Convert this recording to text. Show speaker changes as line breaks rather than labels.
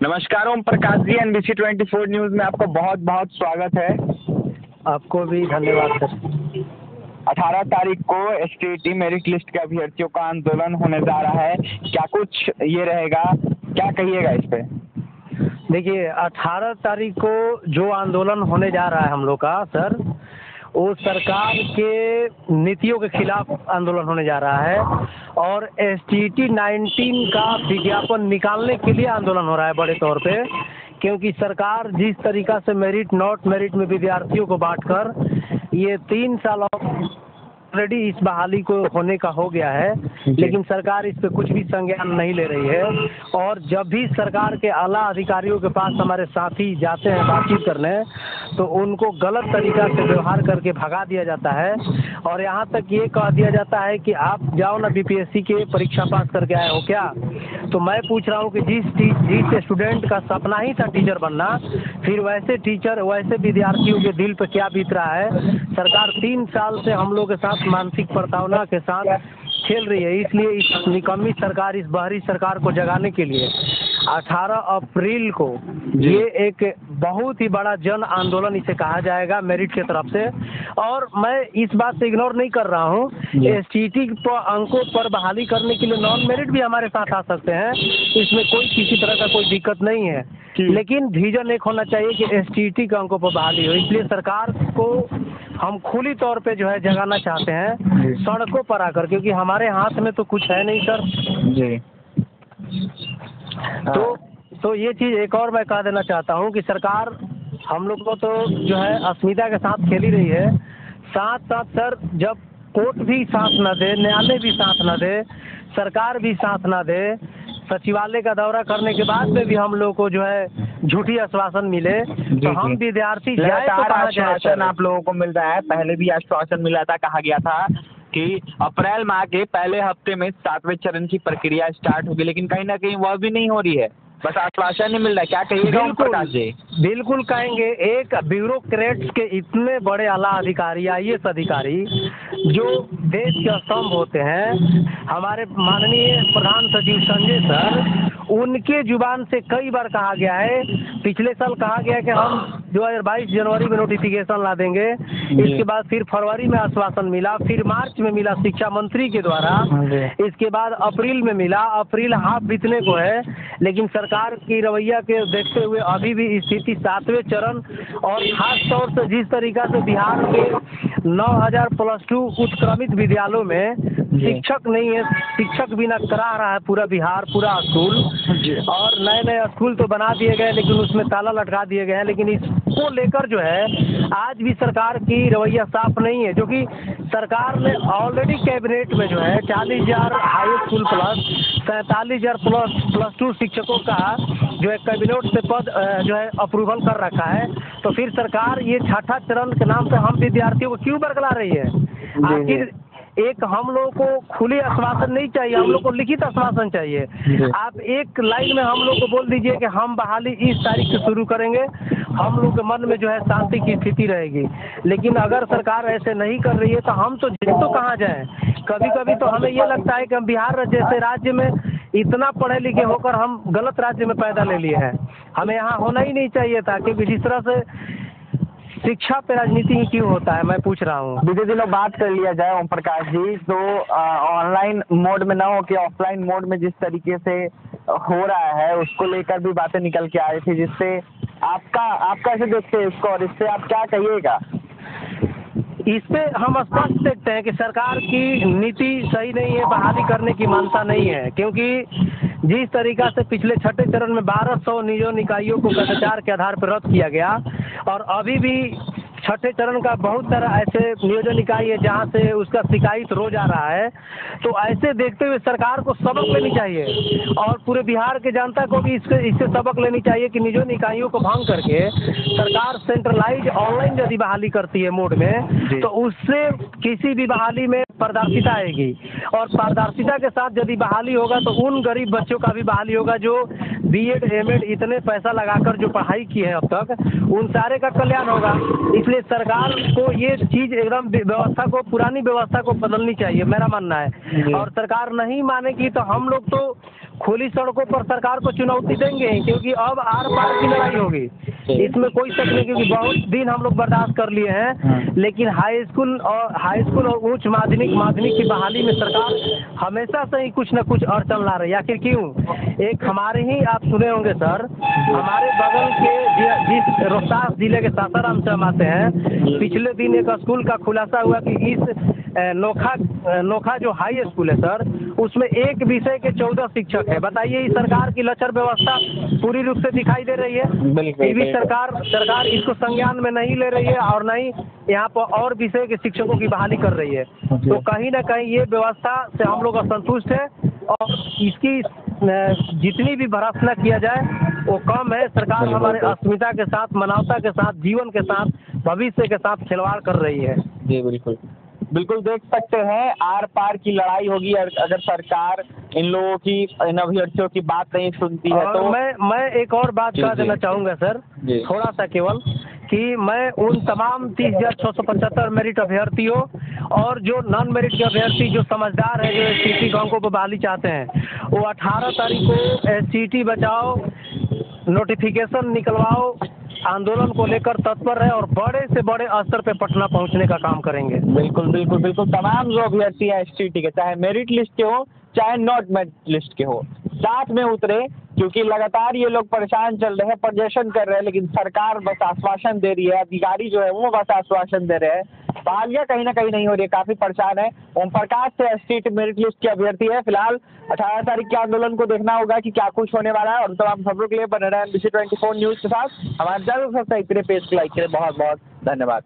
नमस्कार Om Prakash ji, NBC 24 news में आपका बहुत बहुत स्वागत है।
आपको भी धन्यवाद सर।
18 तारीख को STT मेरिट लिस्ट के अभ्यर्थियों का आंदोलन होने जा रहा है, क्या कुछ ये रहेगा, क्या कहिएगा इस पे?
देखिए 18 तारीख को जो आंदोलन होने जा रहा है हम लोग का सर, वो सरकार के नीतियों के खिलाफ आंदोलन होने जा रहा है और STT 19 का विज्ञापन निकालने के लिए आंदोलन हो रहा है बड़े तौर पे, क्योंकि सरकार जिस तरीका से मेरिट नॉट मेरिट में विद्यार्थियों को बांटकर ये 3 साल ऑलरेडी इस बहाली को होने का हो गया है, लेकिन सरकार इस पे कुछ भी संज्ञान नहीं ले रही है। और जब भी सरकार के आला अधिकारियों के पास हमारे साथी जाते हैं बातचीत करने, तो उनको गलत तरीका से व्यवहार करके भगा दिया जाता है और यहाँ तक ये कह दिया जाता है कि आप जाओ ना BPSC के परीक्षा पास करके आए हो क्या। तो मैं पूछ रहा हूँ कि जिस स्टूडेंट का सपना ही था टीचर बनना, फिर वैसे टीचर वैसे विद्यार्थियों के दिल पे क्या बीत रहा है। सरकार 3 साल से हम लोग के साथ मानसिक प्रताड़ना के साथ खेल रही है, इसलिए इस निकम्मी सरकार, इस बहरी सरकार को जगाने के लिए 18 अप्रैल को ये एक बहुत ही बड़ा जन आंदोलन इसे कहा जाएगा मेरिट की तरफ से। और मैं इस बात से इग्नोर नहीं कर रहा हूँ, STT पर अंकों पर बहाली करने के लिए नॉन मेरिट भी हमारे साथ आ सकते हैं, इसमें कोई किसी तरह का कोई दिक्कत नहीं है, लेकिन विजन एक होना चाहिए कि STT के अंकों पर बहाली हो। इसलिए सरकार को हम खुली तौर पे जो है जगाना चाहते हैं सड़कों पर आकर, क्योंकि हमारे हाथ में तो कुछ है नहीं सर
जी।
तो ये चीज़ एक और मैं कह देना चाहता हूँ कि सरकार हम लोग को तो जो है अस्मिता के साथ खेली रही है, साथ साथ सर जब कोर्ट भी साथ न दे, न्यायालय भी साथ न दे, सरकार भी साथ न दे, सचिवालय का दौरा करने के बाद में भी हम लोग को जो है झूठी आश्वासन मिले, तो हम विद्यार्थी जाए तो कहाँ जाए सर?
आप लोगों को मिल रहा है, पहले भी आश्वासन मिला था, कहा गया था कि अप्रैल माह के पहले हफ्ते में 7वें चरण की प्रक्रिया स्टार्ट होगी, लेकिन कहीं ना कहीं वह भी नहीं हो रही है, बस आश्वासन नहीं मिल रहा है। क्या कहिएगा ओम प्रकाश जी?
बिल्कुल कहेंगे, एक ब्यूरोक्रेट्स के इतने बड़े आला अधिकारी, IAS अधिकारी जो देश के स्तंभ होते हैं, हमारे माननीय प्रधान सचिव संजय सर, उनके जुबान से कई बार कहा गया है, पिछले साल कहा गया कि हम 2022 जनवरी में नोटिफिकेशन ला देंगे, इसके बाद फिर फरवरी में आश्वासन मिला, फिर मार्च में मिला शिक्षा मंत्री के द्वारा, इसके बाद अप्रैल में मिला, अप्रैल हाफ बीतने को है, लेकिन सरकार की रवैया के देखते हुए अभी भी स्थिति 7वें चरण और खास तौर से जिस तरीका से बिहार के 9000+2 उत्क्रमित विद्यालयों में शिक्षक नहीं है, शिक्षक बिना करा रहा है पूरा बिहार, पूरा स्कूल, और नए नए स्कूल तो बना दिए गए लेकिन उसमें ताला लटका दिए गए हैं, लेकिन इसको लेकर जो है आज भी सरकार की रवैया साफ नहीं है, जो कि सरकार ने ऑलरेडी कैबिनेट में जो है 40,000 हाई स्कूल प्लस 47,000 प्लस 2 शिक्षकों का जो है कैबिनेट से पद जो है अप्रूवल कर रखा है। तो फिर सरकार ये छठा चरण के नाम से हम विद्यार्थियों को क्यों बरगला रही है? आखिर एक हम लोग को खुली आश्वासन नहीं चाहिए, हम लोग को लिखित आश्वासन चाहिए। आप एक लाइन में हम लोग को बोल दीजिए कि हम बहाली इस तारीख से शुरू करेंगे, हम लोग के मन में जो है शांति की स्थिति रहेगी। लेकिन अगर सरकार ऐसे नहीं कर रही है तो हम तो कहाँ जाएं? कभी कभी तो हमें ये लगता है कि हम बिहार जैसे राज्य में इतना पढ़े लिखे होकर हम गलत राज्य में पैदा ले लिए हैं, हमें यहाँ होना ही नहीं चाहिए था, क्योंकि जिस तरह से शिक्षा पे राजनीति क्यों होता है, मैं पूछ रहा हूँ।
बीते दिनों बात कर लिया जाए ओम प्रकाश जी, तो ऑनलाइन मोड में ना हो कि ऑफलाइन मोड में जिस तरीके से हो रहा है उसको लेकर भी बातें निकल के आ रही थी, जिससे आप कैसे देखते हैं इसको और इससे आप क्या कहिएगा?
इस पे हम स्पष्ट देखते हैं कि सरकार की नीति सही नहीं है, बहाली करने की मानता नहीं है, क्योंकि जिस तरीका से पिछले छठे चरण में 1200 नियोजन इकाइयों को कदाचार के आधार पर रद्द किया गया और अभी भी छठे चरण का बहुत सारा ऐसे नियोजन इकाई है जहाँ से उसका शिकायत रोज आ रहा है। तो ऐसे देखते हुए सरकार को सबक लेनी चाहिए और पूरे बिहार के जनता को भी इससे सबक लेनी चाहिए कि नियोजन इकाइयों को भंग करके सरकार सेंट्रलाइज ऑनलाइन यदि बहाली करती है मोड में, तो उससे किसी भी बहाली में पारदर्शिता आएगी और पारदर्शिता के साथ यदि बहाली होगा तो उन गरीब बच्चों का भी बहाली होगा जो BEd MAd इतने पैसा लगाकर जो पढ़ाई की है अब तक, उन सारे का कल्याण होगा। इसलिए सरकार को ये चीज़ एकदम व्यवस्था को, पुरानी व्यवस्था को बदलनी चाहिए, मेरा मानना है। और सरकार नहीं मानेगी तो हम लोग तो खुली सड़कों पर सरकार को चुनौती देंगे, क्योंकि अब आर पार की लड़ाई होगी, इसमें कोई शक नहीं। क्योंकि बहुत दिन हम लोग बर्दाश्त कर लिए हैं, लेकिन हाई स्कूल और उच्च माध्यमिक की बहाली में सरकार हमेशा से ही कुछ न कुछ अड़चन ला रही है। आखिर क्यों? एक हमारे ही, आप सुने होंगे सर, हमारे बगल के जिस रोहतास जिले के सासाराम से हम आते हैं, पिछले दिन एक स्कूल का खुलासा हुआ कि इस नोखा जो हाई स्कूल है सर, उसमें एक विषय के 14 शिक्षक है। बताइए, इस सरकार की लचर व्यवस्था पूरी रूप से दिखाई दे रही है। फिर भी सरकार इसको संज्ञान में नहीं ले रही है और नहीं यहाँ पर और विषय के शिक्षकों की बहाली कर रही है। तो कहीं ना कहीं ये व्यवस्था से हम लोग असंतुष्ट है और इसकी जितनी भी भर्त्सना किया जाए वो कम है। सरकार हमारे अस्मिता के साथ, मानवता के साथ, जीवन के साथ, भविष्य के साथ खिलवाड़ कर रही है।
जी बिल्कुल बिल्कुल, देख सकते हैं आर पार की लड़ाई होगी अगर सरकार इन लोगों की, इन अभ्यर्थियों की बात नहीं सुनती है। तो
मैं एक और बात कह देना चाहूँगा सर, थोड़ा सा केवल, कि मैं उन तमाम 30,675 मेरिट अभ्यर्थियों और जो नॉन मेरिट के अभ्यर्थी जो समझदार हैं, जो SCT के अंकों को बहाली चाहते हैं, वो 18 तारीख को SCT बचाओ, नोटिफिकेशन निकलवाओ आंदोलन को लेकर तत्पर रहे और बड़े से बड़े स्तर पे पटना पहुंचने का काम करेंगे।
बिल्कुल बिल्कुल बिल्कुल, तमाम जो अभ्यर्थी हैं SCT के, चाहे मेरिट लिस्ट के हो चाहे नॉट मेरिट लिस्ट के हो, साथ में उतरे, क्योंकि लगातार ये लोग परेशान चल रहे हैं, प्रदर्शन कर रहे हैं, लेकिन सरकार बस आश्वासन दे रही है, अधिकारी जो है वो बस आश्वासन दे रहे हैं, बहालियाँ कहीं ना कहीं नहीं हो रही है, काफ़ी परेशान है। ओम प्रकाश से SCT मेरिट लिस्ट के अभ्यर्थी है। फिलहाल 18 तारीख के आंदोलन को देखना होगा कि क्या कुछ होने वाला है। और तमाम खबरों के लिए बने रहें NBC 24 न्यूज़ के साथ। हमारे चैनल को सब्सक्राइब करें, पेज को लाइक करें। बहुत बहुत धन्यवाद।